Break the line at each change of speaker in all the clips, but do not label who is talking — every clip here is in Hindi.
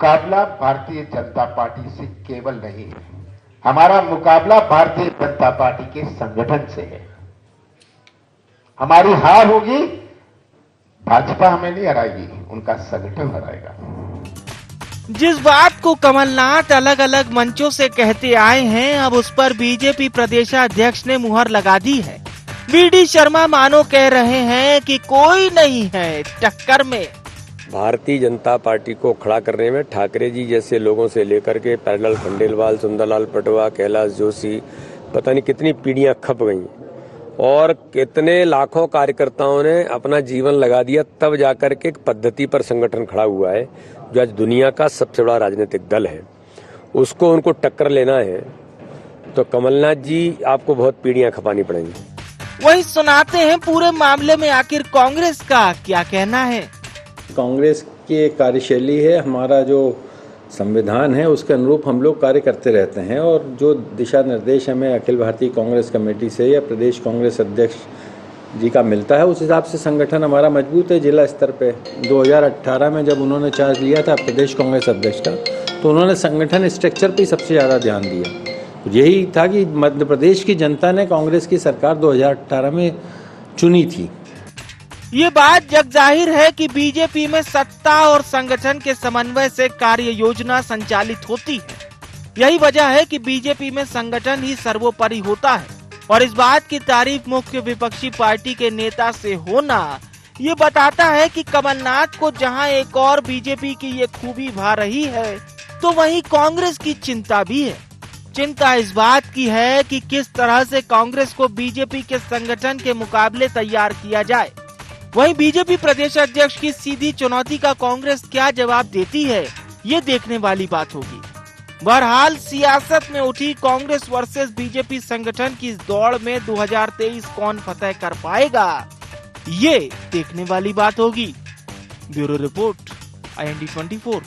मुकाबला भारतीय जनता पार्टी से केवल नहीं है, हमारा मुकाबला भारतीय जनता पार्टी के संगठन से है। हमारी हार होगी, भाजपा हमें नहीं हराएगी, उनका संगठन हराएगा।
जिस बात को कमलनाथ अलग अलग मंचों से कहते आए हैं, अब उस पर बीजेपी प्रदेशाध्यक्ष ने मुहर लगा दी है। वीडी शर्मा मानो कह रहे हैं कि कोई नहीं है टक्कर में।
भारतीय जनता पार्टी को खड़ा करने में ठाकरे जी जैसे लोगों से लेकर के पैरलाल खंडेलवाल, सुंदरलाल पटवा, कैलाश जोशी, पता नहीं कितनी पीढ़ियां खप गई और कितने लाखों कार्यकर्ताओं ने अपना जीवन लगा दिया, तब जाकर के एक पद्धति पर संगठन खड़ा हुआ है जो आज दुनिया का सबसे बड़ा राजनीतिक दल है। उसको उनको टक्कर लेना है तो कमलनाथ जी आपको बहुत पीढ़ियां खपानी पड़ेंगी।
वही सुनाते हैं पूरे मामले में आखिर कांग्रेस का क्या कहना है।
कांग्रेस की कार्यशैली है, हमारा जो संविधान है उसके अनुरूप हम लोग कार्य करते रहते हैं और जो दिशा निर्देश हमें अखिल भारतीय कांग्रेस कमेटी से या प्रदेश कांग्रेस अध्यक्ष जी का मिलता है, उस हिसाब से संगठन हमारा मजबूत है। जिला स्तर पे 2018 में जब उन्होंने चार्ज लिया था प्रदेश कांग्रेस अध्यक्ष का, तो उन्होंने संगठन स्ट्रक्चर पे सबसे ज़्यादा ध्यान दिया। यही था कि मध्य प्रदेश की जनता ने कांग्रेस की सरकार 2018 में चुनी थी।
ये बात जग जाहिर है कि बीजेपी में सत्ता और संगठन के समन्वय से कार्य योजना संचालित होती है। यही वजह है कि बीजेपी में संगठन ही सर्वोपरि होता है और इस बात की तारीफ मुख्य विपक्षी पार्टी के नेता से होना ये बताता है कि कमलनाथ को जहां एक और बीजेपी की ये खूबी भा रही है, तो वहीं कांग्रेस की चिंता भी है। चिंता इस बात की है कि किस तरह से कांग्रेस को बीजेपी के संगठन के मुकाबले तैयार किया जाए। वहीं बीजेपी प्रदेश अध्यक्ष की सीधी चुनौती का कांग्रेस क्या जवाब देती है, ये देखने वाली बात होगी। बहरहाल सियासत में उठी कांग्रेस वर्सेस बीजेपी संगठन की इस दौड़ में 2023 कौन फतह कर पाएगा, ये देखने वाली बात होगी। Bureau report, IND 24।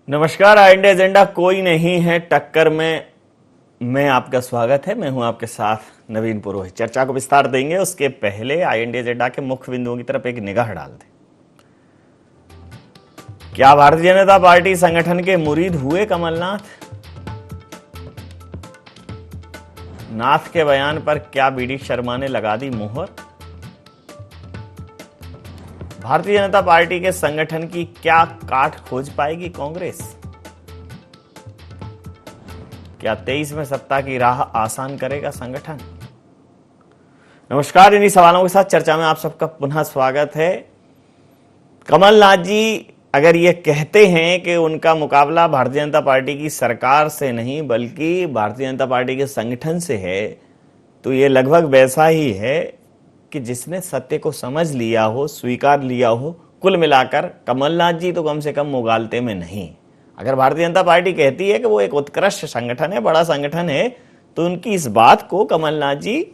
नमस्कार, IND एजेंडा कोई नहीं है टक्कर में आपका स्वागत है। मैं हूं आपके साथ नवीन पुरोहित। चर्चा को विस्तार देंगे, उसके पहले IND एजेंडा के मुख्य बिंदुओं की तरफ एक निगाह डाल दें। क्या भारतीय जनता पार्टी संगठन के मुरीद हुए कमलनाथ? नाथ के बयान पर क्या बीडी शर्मा ने लगा दी मुहर? भारतीय जनता पार्टी के संगठन की क्या काट खोज पाएगी कांग्रेस? क्या 23 में सत्ता की राह आसान करेगा संगठन? नमस्कार, इन्हीं सवालों के साथ चर्चा में आप सबका पुनः स्वागत है। कमलनाथ जी अगर ये कहते हैं कि उनका मुकाबला भारतीय जनता पार्टी की सरकार से नहीं बल्कि भारतीय जनता पार्टी के संगठन से है, तो ये लगभग वैसा ही है कि जिसने सत्य को समझ लिया हो, स्वीकार लिया हो। कुल मिलाकर कमलनाथ जी तो कम से कम मुगालते में नहीं। अगर भारतीय जनता पार्टी कहती है कि वो एक उत्कृष्ट संगठन है, बड़ा संगठन है, तो उनकी इस बात को कमलनाथ जी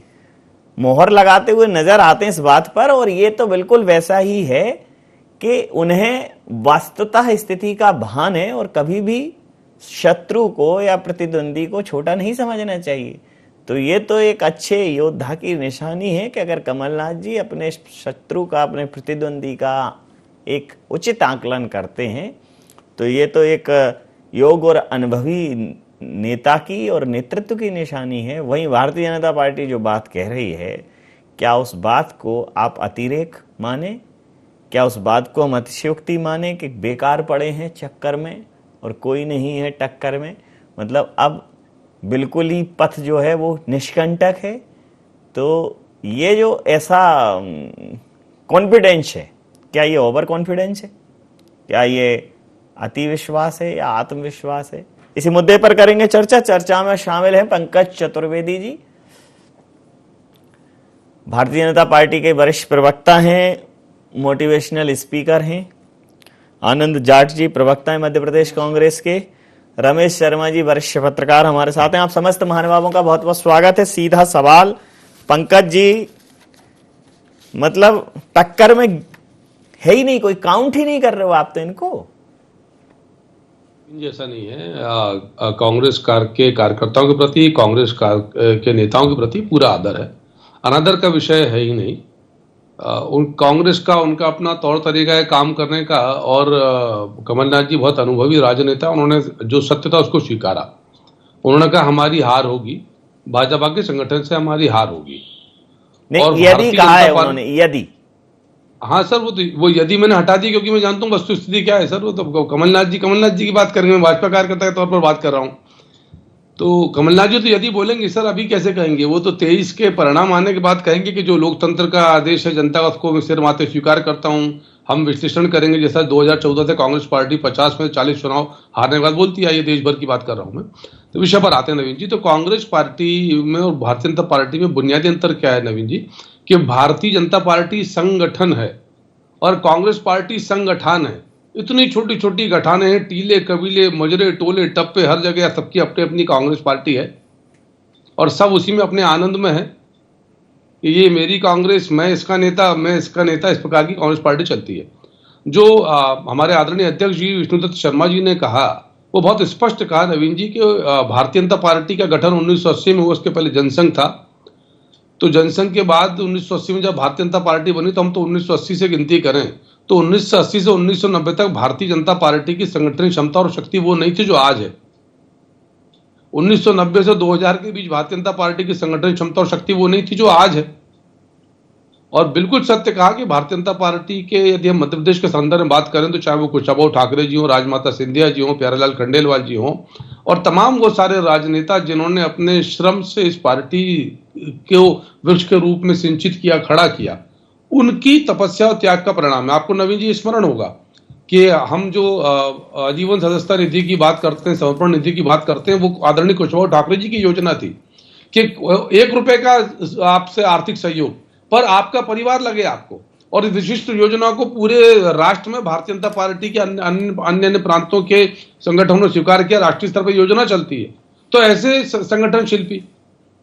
मोहर लगाते हुए नजर आते हैं इस बात पर। और ये तो बिल्कुल वैसा ही है कि उन्हें वास्तवतः स्थिति का भान है और कभी भी शत्रु को या प्रतिद्वंदी को छोटा नहीं समझना चाहिए। तो ये तो एक अच्छे योद्धा की निशानी है कि अगर कमलनाथ जी अपने शत्रु का, अपने प्रतिद्वंदी का एक उचित आकलन करते हैं, तो ये तो एक योग और अनुभवी नेता की और नेतृत्व की निशानी है। वहीं भारतीय जनता पार्टी जो बात कह रही है, क्या उस बात को आप अतिरेक माने? क्या उस बात को हम अतिशयोक्ति माने कि बेकार पड़े हैं चक्कर में और कोई नहीं है टक्कर में? मतलब अब बिल्कुल ही पथ जो है वो निष्कंटक है। तो ये जो ऐसा कॉन्फिडेंस है, क्या ये ओवर कॉन्फिडेंस है, क्या ये अति विश्वास है या आत्मविश्वास है? इसी मुद्दे पर करेंगे चर्चा। चर्चा में शामिल हैं पंकज चतुर्वेदी जी, भारतीय जनता पार्टी के वरिष्ठ प्रवक्ता हैं, मोटिवेशनल स्पीकर हैं। आनंद जाट जी प्रवक्ता हैं मध्य प्रदेश कांग्रेस के। रमेश शर्मा जी वरिष्ठ पत्रकार हमारे साथ हैं। आप समस्त महानुभावों का बहुत बहुत स्वागत है। सीधा सवाल पंकज जी, मतलब टक्कर में है ही नहीं, कोई काउंट ही नहीं कर रहे हो आप तो इनको।
जैसा नहीं है। कांग्रेस के कार्यकर्ताओं के प्रति, कांग्रेस के नेताओं के प्रति पूरा आदर है, अनादर का विषय है ही नहीं। उन कांग्रेस का उनका अपना तौर तरीका है काम करने का, और कमलनाथ जी बहुत अनुभवी राजनेता, उन्होंने जो सत्य था उसको स्वीकारा। उन्होंने कहा हमारी हार होगी, भाजपा के संगठन से हमारी हार होगी।
नहीं, यदि कहा है उन्होंने, यदि,
हाँ सर, वो यदि मैंने हटा दी क्योंकि मैं जानता हूँ वस्तु स्थिति क्या है सर। वो तो कमलनाथ जी की बात करेंगे, मैं भाजपा कार्यकर्ता के तौर पर बात कर रहा हूँ। तो कमलनाथ जी तो यदि बोलेंगे सर, अभी कैसे कहेंगे? वो तो 23 के परिणाम आने के बाद कहेंगे कि जो लोकतंत्र का आदेश है जनता का, उसको मैं सिर माथे स्वीकार करता हूँ। हम विश्लेषण करेंगे, जैसा 2014 से कांग्रेस पार्टी 50 में 40 चुनाव हारने के बाद बोलती है, ये देश भर की बात कर रहा हूँ मैं। तो विषय पर आते हैं नवीन जी। तो कांग्रेस पार्टी में और भारतीय जनता पार्टी में बुनियादी अंतर क्या है नवीन जी? कि भारतीय जनता पार्टी संगठन है और कांग्रेस पार्टी संगठन है। इतनी छोटी छोटी गठाने हैं, टीले कबीले मजरे टोले टप्पे हर जगह, सबकी अपनी अपनी कांग्रेस पार्टी है और सब उसी में अपने आनंद में है कि ये मेरी कांग्रेस, मैं इसका नेता, मैं इसका नेता, इस प्रकार की कांग्रेस पार्टी चलती है। जो हमारे आदरणीय अध्यक्ष जी विष्णुदत्त शर्मा जी ने कहा, वो बहुत स्पष्ट कहा नवीन जी कि भारतीय जनता पार्टी का गठन 1980 में हुआ, उसके पहले जनसंघ था। तो जनसंघ के बाद 1980 में जब भारतीय जनता पार्टी बनी, तो हम तो 1980 से गिनती करें तो 1980 से 1990 तक भारतीय जनता पार्टी की संगठन क्षमता और शक्ति वो नहीं थी जो आज है। 1990 से 2000 के बीच भारतीय जनता पार्टी की संगठन क्षमता और शक्ति वो नहीं थी जो आज है। और बिल्कुल सत्य कहा कि भारतीय जनता पार्टी के, यदि हम मध्य प्रदेश के संदर्भ में बात करें, तो चाहे वो कुशाभाऊ ठाकरे जी हो, राजमाता सिंधिया जी हो, प्यारेलाल खंडेलवाल जी हो, और तमाम वो सारे राजनेता जिन्होंने अपने श्रम से इस पार्टी को वृक्ष के रूप में सिंचित किया, खड़ा किया, उनकी तपस्या और त्याग का परिणाम है। आपको नवीन जी स्मरण होगा कि हम जो आजीवन सदस्यता निधि की बात करते हैं, समर्पण निधि की बात करते हैं, वो आदरणीय कुशवाहा ठाकरे जी की योजना थी कि 1 रुपए का आपसे आर्थिक सहयोग पर आपका परिवार लगे आपको। और इस विशिष्ट योजना को पूरे राष्ट्र में भारतीय जनता पार्टी के अन्य प्रांतों के संगठनों ने स्वीकार किया, राष्ट्रीय स्तर पर योजना चलती है। तो ऐसे संगठन शिल्पी,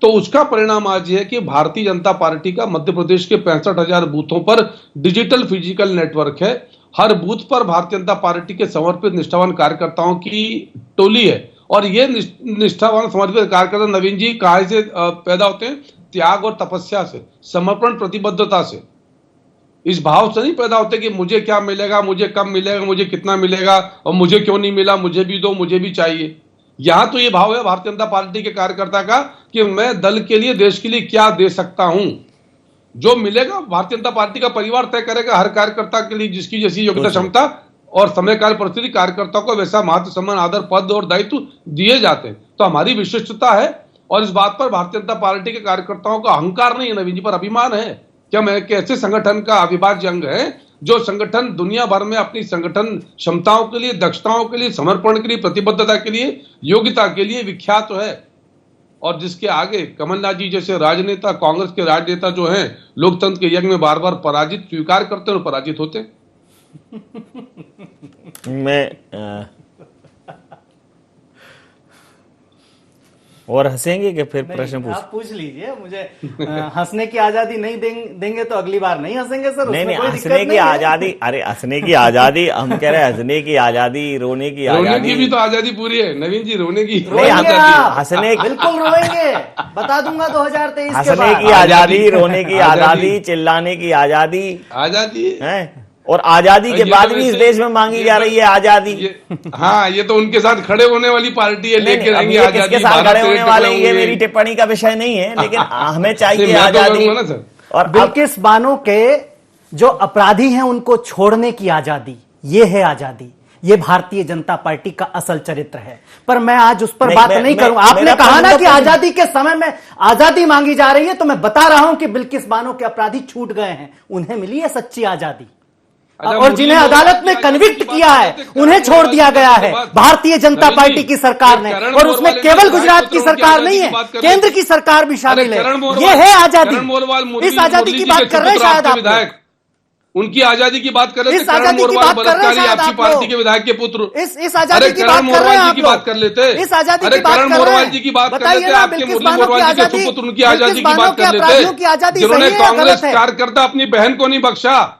तो उसका परिणाम आज है कि भारतीय जनता पार्टी का मध्य प्रदेश के 65,000 बूथों पर डिजिटल फिजिकल नेटवर्क है। हर बूथ पर भारतीय जनता पार्टी के समर्पित निष्ठावान कार्यकर्ताओं की टोली है। और ये निष्ठावान समर्पित कार्यकर्ता नवीन जी कहाँ से पैदा होते हैं? त्याग और तपस्या से, समर्पण प्रतिबद्धता से। इस भाव से नहीं पैदा होते कि मुझे क्या मिलेगा, मुझे कब मिलेगा, मुझे कितना मिलेगा, और मुझे क्यों नहीं मिला, मुझे भी दो, मुझे भी चाहिए। यहां तो ये भाव है भारतीय जनता पार्टी के कार्यकर्ता का कि मैं दल के लिए, देश के लिए क्या दे सकता हूं। जो मिलेगा भारतीय जनता पार्टी का परिवार तय करेगा, हर कार्यकर्ता के लिए जिसकी जैसी योग्यता, क्षमता और समय काल परिस्थिति, कार्यकर्ताओं को वैसा महत्व, सम्मान, आदर, पद और दायित्व दिए जाते हैं। तो हमारी विशिष्टता है और इस बात पर भारतीय जनता पार्टी के कार्यकर्ताओं का अहंकार नहीं है नवीन जी, पर अभिमान है कि हम एक ऐसे संगठन का अविभाज्य अंग है जो संगठन दुनिया भर में अपनी संगठन क्षमताओं के लिए, दक्षताओं के लिए, समर्पण के लिए, प्रतिबद्धता के लिए, योग्यता के लिए विख्यात है। और जिसके आगे कमलनाथ जी जैसे राजनेता, कांग्रेस के राजनेता जो हैं, लोकतंत्र के यज्ञ में बार बार पराजित स्वीकार करते हैं और पराजित होते हैं।
मैं और हंसेंगे कि फिर प्रश्न
आप पूछ लीजिए। मुझे हंसने की आजादी नहीं देंगे तो अगली बार नहीं हंसेंगे सर।
नहीं, हंसने की आजादी, अरे हंसने की आजादी, हम कह रहे हैं हंसने की आजादी, रोने की आजादी।
रोने की भी तो आजादी पूरी है नवीन जी, रोने की
हंसने,
बिल्कुल रोएंगे, बता दूंगा 2023
हंसने की आजादी, रोने की आजादी, चिल्लाने की आजादी है। और आजादी के बाद भी इस देश में मांगी जा रही है आजादी।
हाँ, ये तो उनके साथ खड़े होने वाली पार्टी है, लेके रहेंगे आजादी।
किसके साथ खड़े होने वाले, ये मेरी टिप्पणी का विषय नहीं है, लेकिन हमें चाहिए आजादी।
और बिल्किस बानो के जो अपराधी हैं उनको छोड़ने की आजादी, ये है आजादी। ये भारतीय जनता पार्टी का असल चरित्र है। पर मैं आज उस पर बात नहीं करूंगा। आपने कहा ना कि आजादी के समय में आजादी मांगी जा रही है, तो मैं बता रहा हूं कि बिल्किस बानो के अपराधी छूट गए हैं, उन्हें मिली है सच्ची आजादी। और जिन्हें अदालत ने कन्विक्ट किया है उन्हें छोड़ दिया गया है भारतीय जनता पार्टी की सरकार ने। और उसमें केवल गुजरात की सरकार नहीं है, केंद्र की सरकार भी शामिल है। ये है आजादी। इस आजादी की बात कर रहे हैं शायद आप,
उनकी आजादी की बात कर रहे थे।
इस आजादी की बात कर रहे हैं
आपकी पार्टी के विधायक के पुत्र।
इस आजादी की बात कर रहे हैं आप,
बात कर लेते।
इस आजादी की बात कर रहे हैं,
जी की बात कर लेते।
बताइए
आपके मुरली मोरवाल जी के पुत्र, उनकी आजादी की बात कर लेते, जिन्होंने कांग्रेस कार्यकर्ता अपनी बहन को नहीं बख्शा।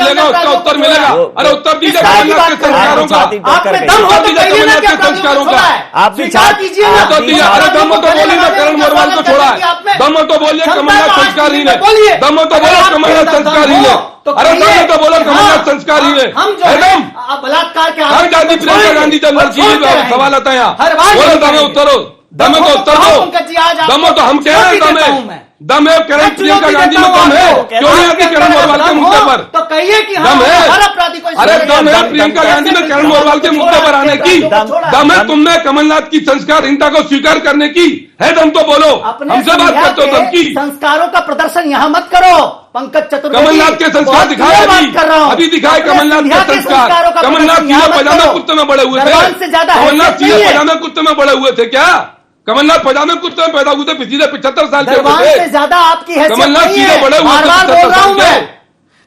बोलेगा उसका उत्तर मिलेगा। अरे उत्तर दीजिए कमलनाथ के संस्कारों का,
आपने दम हो तो कहिए ना कि
संस्कारों का
आप भी
स्वीकार कीजिए ना।
तो दिया। अरे दम हो तो बोलिए ना, करण मोरवाल को छोड़ा है। दम हो तो बोलिए कमलनाथ संस्कारहीन है। दम हो तो बोलो कमलनाथ संस्कारहीन है।
तो
अरे
कहिए
मैंने तो बोला
कि
कमलनाथ
हाँ,
संस्कारी है
हम जो है
एकदम
बलात्कार के
हर
आरोप
जाति
को
प्रियंका
छोड़ेंगे,
गांधी जब
और
लड़की
छोड़ते रहेंगे।
सवाल आता है यहाँ
हर बार
बोलो
यही
दमे
करेंगे।
उत्तरो दम है तो उत्तर
कहो
दो
पंकज जी, आज
दम हो तो हम कह रहे हैं
चुनौती
दम
देता हूं
है
मैं।
दम है करण
मैं
प्रियंका
चुनौती
गांधी
देता
में
हूं
दम है
आपको।
क्यों नहीं आती
आपके
करण
अंदर
मोरवाल के
दम
मुद्दे
हो,
पर
तो कहिए कि हाँ,
दम है
हर अपराधी को
अरे दम है
दम-
प्रियंका
दम-
गांधी में
दम-
करण मोरवाल के
दम-
मुद्दे पर आने की
दम-
दम है तुमने कमलनाथ की संस्कारहीनता को स्वीकार करने की है दम तो बोलो
अपने
हमसे बात
संध्या
करते हो दम की
के संस्कारों का प्रदर्शन यहाँ मत करो पंकज चतुर्वेदी।
कमलनाथ के संस्कार
बहुत
दिखाए
क्लियर
अभी
बात कर रहा हूं।
अभी दिखाए
अपने
कमलनाथ
संध्या
के संस्कार
संस्कारों का
कमलनाथ
प्रदर्शन यहाँ
सीधे
मत
पजामे
करो।
कुर्ते में बड़े हुए
दरबान से
थे
ज्यादा
कमलनाथ
हैसियत
सीधे
नहीं है।
पजामे कुर्ते में बड़े हुए थे क्या कमलनाथ पजामे कुर्ते में पैदा हुए थे पिछले 75 साल के
दरबान
हुए
से
थे
ज्यादा आपकी हैसियत
कमलनाथ
नहीं
सीधे
है।
बड़े हुए
बार
थे
बार बोल रहा हूं
75
मैं।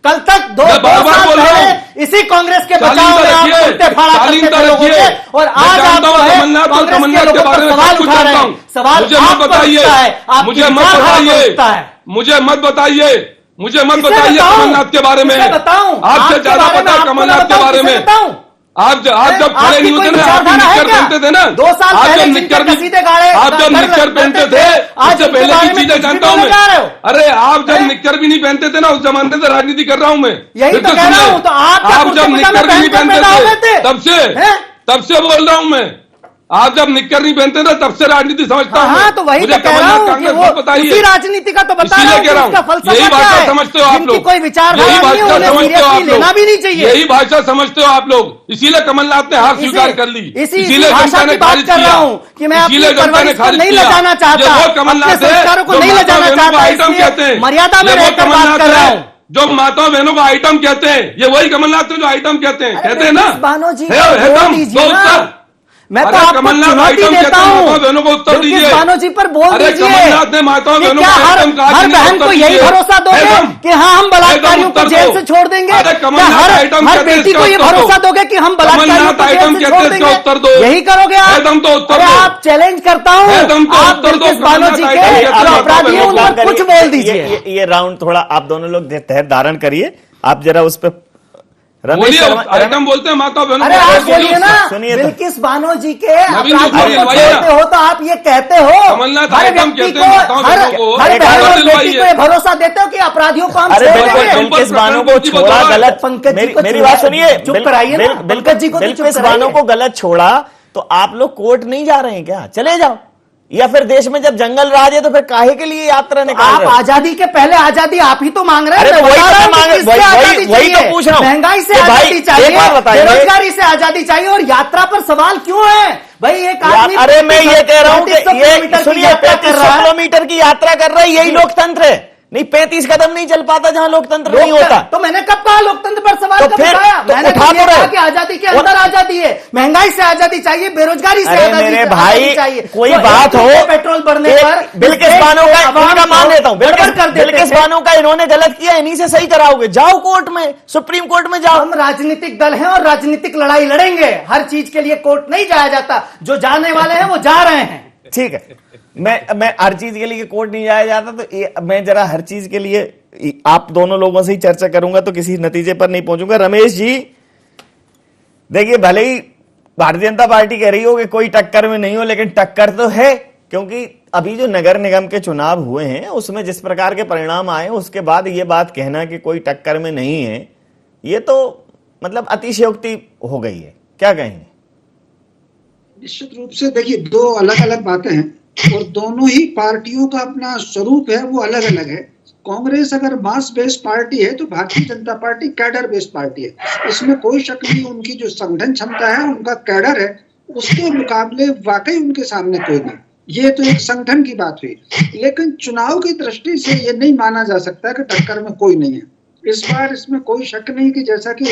कल तक दो
मैं बार बार
साल
बोल रहा हूं।
पहले इसी कांग्रेस के
शालीनता
बचाव में आप
रखिए,
कुर्ते फाड़ा करते
शालीनता
थे लोगों
रखिए।
से, और
मैं
आज
जानता
आप
हूं
जो है
कमलनाथ और
कांग्रेस
कमलनाथ
के
के
लोगों
बारे
पर
में
सवाल
सब कुछ
उठा रहे
जानता
हैं।
हूं
सवाल
मुझे
आप
मत
पर
बताइए
उठता है, आपकी
मुझे मत
विचारधारा पर
बताइए
उठता है।
मुझे मत बताइए मुझे मत
किसे
बताइए
बताऊं?
कमलनाथ के बारे में
किसे बताऊं?
आपसे
आपके
ज्यादा
बारे में
पता है
आपको
कमलनाथ
ना
के
बताऊं,
बारे
किसे
में
बताऊं?
आप जब खड़े
आपकी
नहीं होते
कोई
ना आप
विचारधारा है
निक्कर
क्या?
पहनते थे ना
2 साल
आप
पहले
जब
जिनके
निक्कर भी
कसीदे गाड़े
आप जब
कर
निक्कर
रखते
पहनते
थे,
थे
आज
उससे
इनके
पहले
बारे
की
में
चीजें
कुछ भी
जानता हूं
बोलने जा रहे हो।
मैं अरे आप जब
हैं?
निक्कर भी नहीं पहनते थे ना उस जमाने से राजनीति कर रहा हूं मैं
यही
फिर
तो कह रहा
सुनिए,
हूं, तो आप क्या
आप
कुर्ते
जब
पजामे
निक्कर भी नहीं
पहनकर
पहनते
पैदा हो गए
थे
थे? हैं?
तब से बोल रहा हूं मैं आप जब निक्कर नहीं पहनते थे तब से राजनीति समझता हूं
हाँ,
मैं।
तो वही
मुझे
तो कह रहा
कमलनाथ
हूं कि
कांग्रेस
वो
मत बताइए
उसी राजनीति का तो बता रहा
इसीलिए
हूं
कह
कि
रहा
उसका
हूं
फलसफा
यही
क्या
भाषा
है।
समझते हो आप
जिनकी
लोग
कोई विचारधारा
यही
नहीं है,
भाषा
उन्हें
समझते हो आप
seriously लेना भी नहीं
लोग
चाहिए।
यही भाषा समझते हो आप लोग इसीलिए कमलनाथ ने हार स्वीकार कर ली
इसी
इसीलिए
भाषा
जनता ने
की बात
खारिज
कर
किया
रहा हूं कि मैं अपनी
इसीलिए जनता ने
परवरिश को
खारिज
नहीं
किया
लजाना चाहता,
ये वो
अपने
कमलनाथ है
संस्कारों को
जो
नहीं
माता
लजाना
बहनों को
चाहता,
आइटम
इसलिए
कहते हैं
मर्यादा में
ये वो
रहकर बात
कमलनाथ
कर रहा
है
हूं।
जो माता बहनों को आइटम कहते हैं ये वही कमलनाथ है जो आइटम कहते हैं कहते हैं ना
बिल्किस बानो जी
है
को
दम,
बोल दीजिए
दो
ना।
उत्तर।
मैं तो
अरे
आपको
कमलनाथ
चुनौती
आइटम
देता
कहते हैं,
हूँ।
माता बहनों को उत्तर
बिल्किस
दीजिए।
बानो जी पर बोल
अरे
दीजिए
कमलनाथ ने माताओं
कि
बहनों
क्या
को
हर
आइटम कहा,
हर
जिन्हें
बहन
उत्तर
को यही
दीजिए।
भरोसा दोगे
एकदम,
कि हाँ हम बलात्कारियों
एकदम
को
उत्तर
जेल
दो।
से छोड़ देंगे?
अरे
क्या
कमलनाथ
हर
आइटम
हर
कहते हैं,
बेटी
इसका
को ये
उत्तर दो।
भरोसा दोगे कि हम बलात्कारियों
कमलनाथ
को जेल
आइटम
से
कहते
छोड़
हैं, इसका
देंगे?
उत्तर दो।
यही करोगे आप?
एकदम तो उत्तर
अरे
दो।
आप चैलेंज करता हूँ,
एकदम तो
आप
उत्तर दो,
बिल्किस बानो जी
कमलनाथ
के
आइटम कहते
जो
हैं,
अपराधी हैं उन
माता
पर कुछ बोल दीजिए।
ये राउंड थोड़ा आप दोनों लोग तहत धारण करिए, आप जरा उस पर रमेश
बोलिए
शर्मा
आइटम बोलते हैं माता बहनों
अरे
को
आप
उत्तर दीजिए
बोलिए ना,
सुनिए तो।
बिल्किस बानो जी के
नवीन जी,
अपराधियों को
बोलिए,
छोड़ते हो तो आप ये कहते हो
कमलनाथ
हर
आइटम
व्यक्ति
कहते
को
हैं, माताओं
हर
बहनों को।
हर
एक
बहन
और
और बेटी
दिलवाइए।
को ये भरोसा देते हो कि अपराधियों को हम
अरे
छोड़
बिल्कुल
देंगे?
बिल्किस बानो को छोड़ा गलत।
पंकज जी को
मेरी
चुप-
बात सुनिए,
चुप कराइए ना, पंकज जी को तो चुप
बिल्किस
कराइए।
बानो को गलत छोड़ा तो आप लोग कोर्ट नहीं जा रहे हैं क्या? चले जाओ। या फिर देश में जब जंगल राज है तो फिर काहे के लिए यात्रा निकाल
आप
रहे हो?
आजादी के पहले आजादी आप ही तो मांग रहे हैं।
अरे तो
मैं
वही
बता
तो
रहा हूं
मांग-
कि किससे
वही-
आजादी
वही तो
चाहिए?
पूछ रहा हूं।
महंगाई से
कि भाई,
आजादी
एक
चाहिए,
बात बताइए।
बेरोजगारी से आजादी चाहिए, और यात्रा पर सवाल क्यों है भाई? एक आदमी
अरे मैं ये कह रहा हूं कि
3500
ये
किलोमीटर की
सुनिए
यात्रा कर
3500
रहा है।
किलोमीटर की यात्रा कर रहा है, यही लोकतंत्र है। नहीं 35 कदम नहीं चल पाता जहां लोकतंत्र नहीं होता।
तो मैंने कब कहा लोकतंत्र पर सवाल
तो
कब
फिर
उठाया?
तो
मैंने
उठा
तो ये
तो रहे।
कहा कि आजादी के अंदर आजादी है, महंगाई से आजादी चाहिए, बेरोजगारी से
अरे
आजादी
मेरे
आजादी
भाई
चाहिए।
कोई
तो
बात
एक
हो,
रुपये पेट्रोल बढ़ने
एक
पर
बिल्किस
देश
बानो
के
का
अवाम
इनका मान
को
लेता हूं,
गड़बड़ कर देते
बिल्किस
थे।
बानो का इन्होंने गलत किया, इन्हीं से सही कराओगे। जाओ कोर्ट में, सुप्रीम कोर्ट में जाओ।
हम राजनीतिक दल हैं और राजनीतिक लड़ाई लड़ेंगे। हर चीज के लिए कोर्ट नहीं जाया जाता, जो जाने वाले हैं वो जा रहे हैं।
ठीक है, मैं हर चीज के लिए कोर्ट नहीं जाया जाता, तो मैं जरा हर चीज के लिए आप दोनों लोगों से ही चर्चा करूंगा तो किसी नतीजे पर नहीं पहुंचूंगा। रमेश जी देखिए, भले ही भारतीय जनता पार्टी कह रही हो कि कोई टक्कर में नहीं हो, लेकिन टक्कर तो है, क्योंकि अभी जो नगर निगम के चुनाव हुए हैं उसमें जिस प्रकार के परिणाम आए, उसके बाद ये बात कहना कि कोई टक्कर में नहीं है, ये तो मतलब अतिशयोक्ति हो गई है। क्या कहेंगे?
निश्चित रूप से देखिए, दो अलग अलग बातें हैं और दोनों ही पार्टियों का अपना स्वरूप है, वो अलग अलग है। कांग्रेस अगर मास बेस्ड पार्टी है तो Bharatiya Janata party cadre based party है, इसमें कोई शक नहीं। उनकी जो संगठन क्षमता है, उनका कैडर है, उसके मुकाबले वाकई उनके सामने कोई नहीं। ये तो एक संगठन की बात हुई, लेकिन चुनाव की दृष्टि से ये नहीं माना जा सकता कि टक्कर में कोई नहीं है। इस बार इसमें कोई शक नहीं कि जैसा कि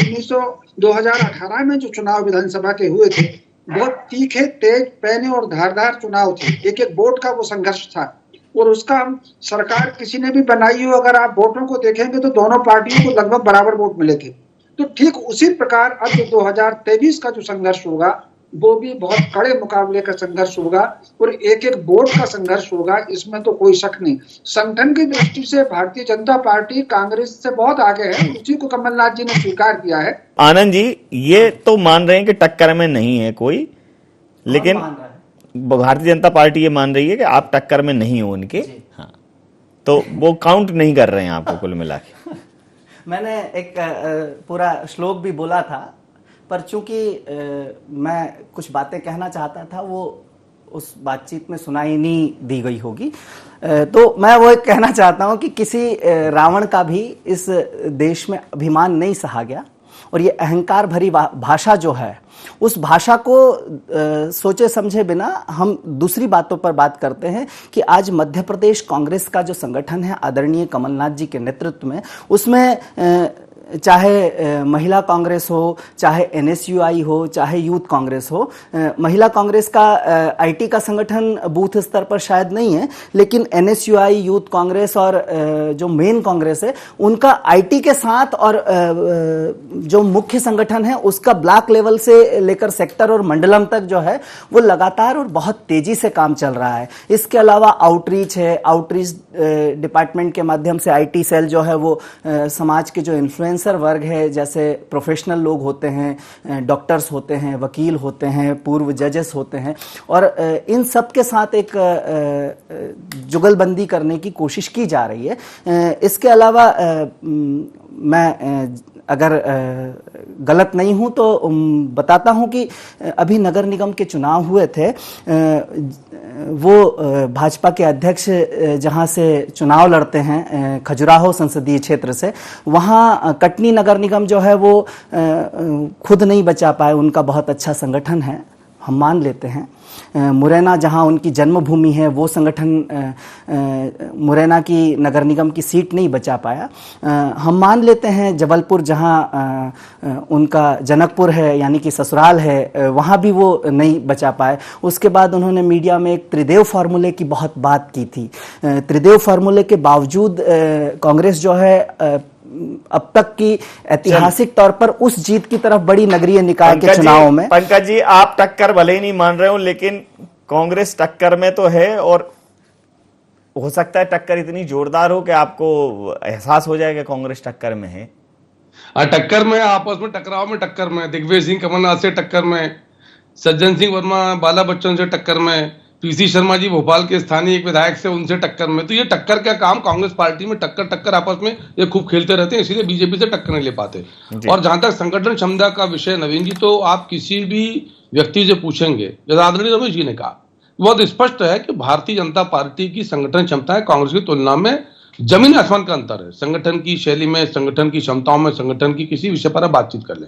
2018 में जो चुनाव विधानसभा के हुए थे, बहुत तीखे, तेज, पैने और धारदार चुनाव थे। एक एक वोट का वो संघर्ष था और उसका सरकार किसी ने भी बनाई हो, अगर आप वोटों को देखेंगे तो दोनों पार्टियों को लगभग बराबर वोट मिले थे। तो ठीक उसी प्रकार अब जो 2023 का जो संघर्ष होगा वो भी बहुत कड़े मुकाबले का संघर्ष होगा और एक एक वोट का संघर्ष होगा, इसमें तो कोई शक नहीं। संगठन की दृष्टि से भारतीय जनता पार्टी कांग्रेस से बहुत आगे है, उसी को कमलनाथ जी ने स्वीकार किया है।
आनंद जी, ये तो मान रहे हैं कि टक्कर में नहीं है कोई, लेकिन भारतीय जनता पार्टी ये मान रही है कि आप टक्कर में नहीं हो उनके। हाँ, तो वो काउंट नहीं कर रहे हैं आपको कुल मिला के।
मैंने एक पूरा श्लोक भी बोला था, पर चूंकि मैं कुछ बातें कहना चाहता था वो उस बातचीत में सुनाई नहीं दी गई होगी। तो मैं वो कहना चाहता हूं कि किसी रावण का भी इस देश में अभिमान नहीं सहा गया, और ये अहंकार भरी भाषा जो है, उस भाषा को सोचे समझे बिना हम दूसरी बातों पर बात करते हैं कि आज मध्य प्रदेश कांग्रेस का जो संगठन है आदरणीय कमलनाथ जी के नेतृत्व में, उसमें चाहे महिला कांग्रेस हो, चाहे एनएसयूआई हो, चाहे यूथ कांग्रेस हो। महिला कांग्रेस का आईटी का संगठन बूथ स्तर पर शायद नहीं है, लेकिन एनएसयूआई, यूथ कांग्रेस और जो मेन कांग्रेस है उनका आईटी के साथ, और जो मुख्य संगठन है उसका ब्लॉक लेवल से लेकर सेक्टर और मंडलम तक जो है वो लगातार और बहुत तेजी से काम चल रहा है। इसके अलावा आउटरीच है, आउटरीच डिपार्टमेंट के माध्यम से आईटी सेल जो है वो समाज के जो इन्फ्लुएंसर वर्ग है, जैसे प्रोफेशनल लोग होते हैं, डॉक्टर्स होते हैं, वकील होते हैं, पूर्व जजेस होते हैं, और इन सब के साथ एक जुगलबंदी करने की कोशिश की जा रही है। इसके अलावा मैं अगर गलत नहीं हूं तो बताता हूं कि अभी नगर निगम के चुनाव हुए थे, वो भाजपा के अध्यक्ष जहां से चुनाव लड़ते हैं खजुराहो संसदीय क्षेत्र से, वहां कटनी नगर निगम जो है वो खुद नहीं बचा पाए। उनका बहुत अच्छा संगठन है, हम मान लेते हैं। मुरैना जहां उनकी जन्मभूमि है, वो संगठन मुरैना की नगर निगम की सीट नहीं बचा पाया। हम मान लेते हैं जबलपुर जहां उनका जनकपुर है यानी कि ससुराल है, वहां भी वो नहीं बचा पाए। उसके बाद उन्होंने मीडिया में एक त्रिदेव फार्मूले की बहुत बात की थी। त्रिदेव फार्मूले के बावजूद कांग्रेस जो है अब तक की ऐतिहासिक तौर पर उस जीत की तरफ बड़ी नगरीय निकाय के चुनावों में।
पंकज जी, आप टक्कर भले ही नहीं मान रहे हो, लेकिन कांग्रेस टक्कर में तो है, और हो सकता है टक्कर इतनी जोरदार हो कि आपको एहसास हो जाएगा कांग्रेस टक्कर में है।
टक्कर में, आपस में टकराव में, टक्कर में दिग्विजय सिंह कमलनाथ से टक्कर में, सज्जन सिंह वर्मा बाला बच्चन से टक्कर में, पीसी शर्मा जी भोपाल के स्थानीय एक विधायक से उनसे टक्कर में। तो ये टक्कर का काम कांग्रेस पार्टी में टक्कर आपस में ये खूब खेलते रहते हैं, इसीलिए बीजेपी से टक्कर नहीं ले पाते। और जहां तक संगठन क्षमता का विषय नवीन जी, तो आप किसी भी व्यक्ति से पूछेंगे, जैसा आदरणीय रमेश जी ने कहा, बहुत स्पष्ट है कि भारतीय जनता पार्टी की संगठन क्षमता है कांग्रेस की तुलना में जमीन आसमान का अंतर है। संगठन की शैली में, संगठन की क्षमताओं में, संगठन की किसी विषय पर आप बातचीत कर लें,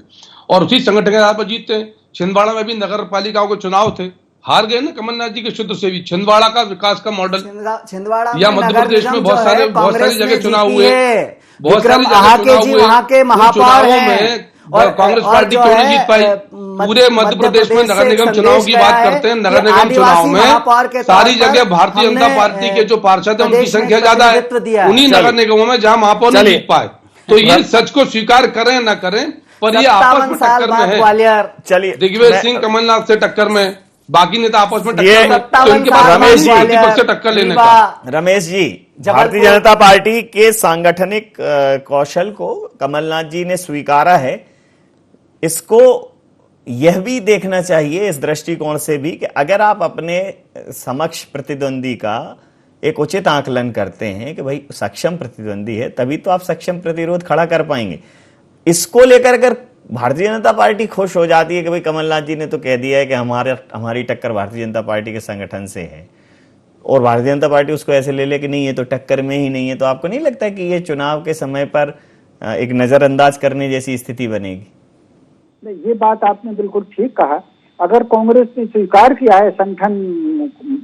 और उसी संगठन के आधार पर जीतते हैं। छिंदवाड़ा में भी नगर पालिकाओं के चुनाव थे, हार गए ना कमलनाथ जी के शुद्ध सेवी। छिंदवाड़ा का विकास का मॉडल, या मध्य प्रदेश में बहुत सारी जगह चुनाव हुए, बहुत सारी जगह चुनाव हुए, चुनावों में कांग्रेस पार्टी क्यों नहीं जीत पाई? पूरे मध्य प्रदेश में नगर निगम चुनाव की बात करते हैं, नगर निगम चुनाव में सारी जगह भारतीय जनता पार्टी के जो पार्षद है उनकी संख्या ज्यादा है उन्हीं नगर निगमों में जहां महापौर नहीं जीत पाए। तो ये सच को स्वीकार करें न करें, पर ये आपस में टक्कर में है।
चलिए,
दिग्विजय सिंह कमलनाथ से टक्कर में, बाकी नेता आपस में
रमेश
जी टक्कर लेने का।
रमेश जी, भारतीय जनता पार्टी के सांगठनिक कौशल को कमलनाथ जी ने स्वीकारा है, इसको यह भी देखना चाहिए इस दृष्टिकोण से भी कि अगर आप अपने समक्ष प्रतिद्वंदी का एक उचित आकलन करते हैं कि भाई सक्षम प्रतिद्वंदी है, तभी तो आप सक्षम प्रतिरोध खड़ा कर पाएंगे। इसको लेकर अगर भारतीय जनता पार्टी खुश हो जाती है कि भाई कमलनाथ जी ने तो कह दिया है कि हमारी टक्कर भारतीय जनता पार्टी के संगठन से है, और भारतीय जनता पार्टी उसको ऐसे ले ले कि नहीं ये तो टक्कर में ही नहीं है, तो आपको नहीं लगता कि ये चुनाव के समय पर एक नजरअंदाज करने जैसी स्थिति बनेगी?
नहीं, ये बात आपने बिल्कुल ठीक कहा। अगर कांग्रेस ने स्वीकार किया है संगठन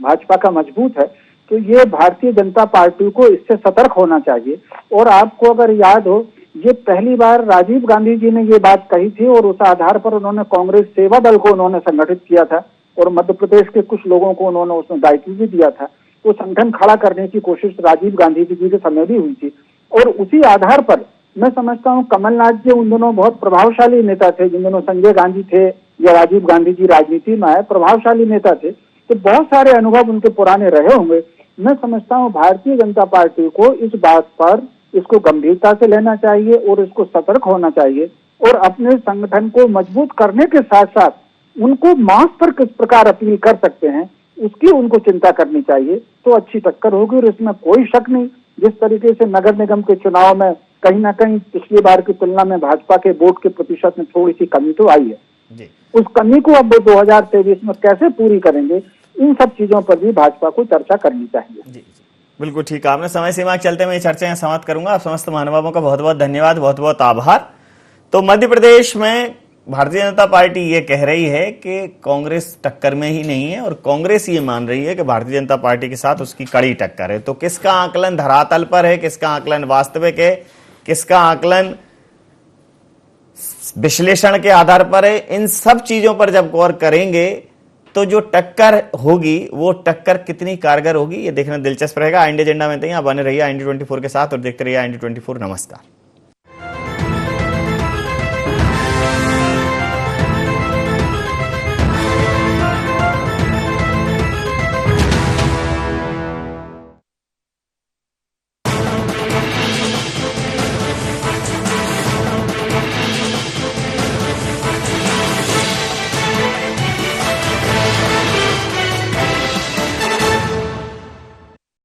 भाजपा का मजबूत है, तो ये भारतीय जनता पार्टी को इससे सतर्क होना चाहिए। और आपको अगर याद हो, ये पहली बार राजीव गांधी जी ने ये बात कही थी, और उस आधार पर उन्होंने कांग्रेस सेवा दल को उन्होंने संगठित किया था, और मध्य प्रदेश के कुछ लोगों को उन्होंने उसमें दायित्व भी दिया था। तो संगठन खड़ा करने की कोशिश राजीव गांधी जी के समय भी हुई थी, और उसी आधार पर मैं समझता हूँ कमलनाथ जी उन दोनों बहुत प्रभावशाली नेता थे। जिन दोनों संजय गांधी थे या राजीव गांधी जी राजनीति में आए, प्रभावशाली नेता थे, तो बहुत सारे अनुभव उनके पुराने रहे होंगे। मैं समझता हूँ भारतीय जनता पार्टी को इस बात पर इसको गंभीरता से लेना चाहिए और इसको सतर्क होना चाहिए, और अपने संगठन को मजबूत करने के साथ साथ उनको मास पर किस प्रकार अपील कर सकते हैं उसकी उनको चिंता करनी चाहिए। तो अच्छी टक्कर होगी, और इसमें कोई शक नहीं। जिस तरीके से नगर निगम के चुनाव में कहीं ना कहीं पिछली बार की तुलना में भाजपा के वोट के प्रतिशत में थोड़ी सी कमी तो आई है
जी।
उस कमी को अब 2023 में कैसे पूरी करेंगे, इन सब चीजों पर भी भाजपा को चर्चा करनी चाहिए।
जी, बिल्कुल ठीक है। आपने समय सीमा के चलते मैं ये चर्चा समाप्त करूंगा। आप समस्त महानुभावों का बहुत बहुत धन्यवाद, बहुत बहुत आभार। तो मध्य प्रदेश में भारतीय जनता पार्टी ये कह रही है कि कांग्रेस टक्कर में ही नहीं है और कांग्रेस ये मान रही है कि भारतीय जनता पार्टी के साथ उसकी कड़ी टक्कर है। तो किसका आकलन धरातल पर है, किसका आकलन वास्तविक है, किसका आकलन विश्लेषण के आधार पर है, इन सब चीजों पर जब गौर करेंगे तो जो टक्कर होगी वो टक्कर कितनी कारगर होगी ये देखना दिलचस्प रहेगा। इंडिया एजेंडा में आप बने रहिए IND24 के साथ और देखते रहिए IND24। नमस्कार।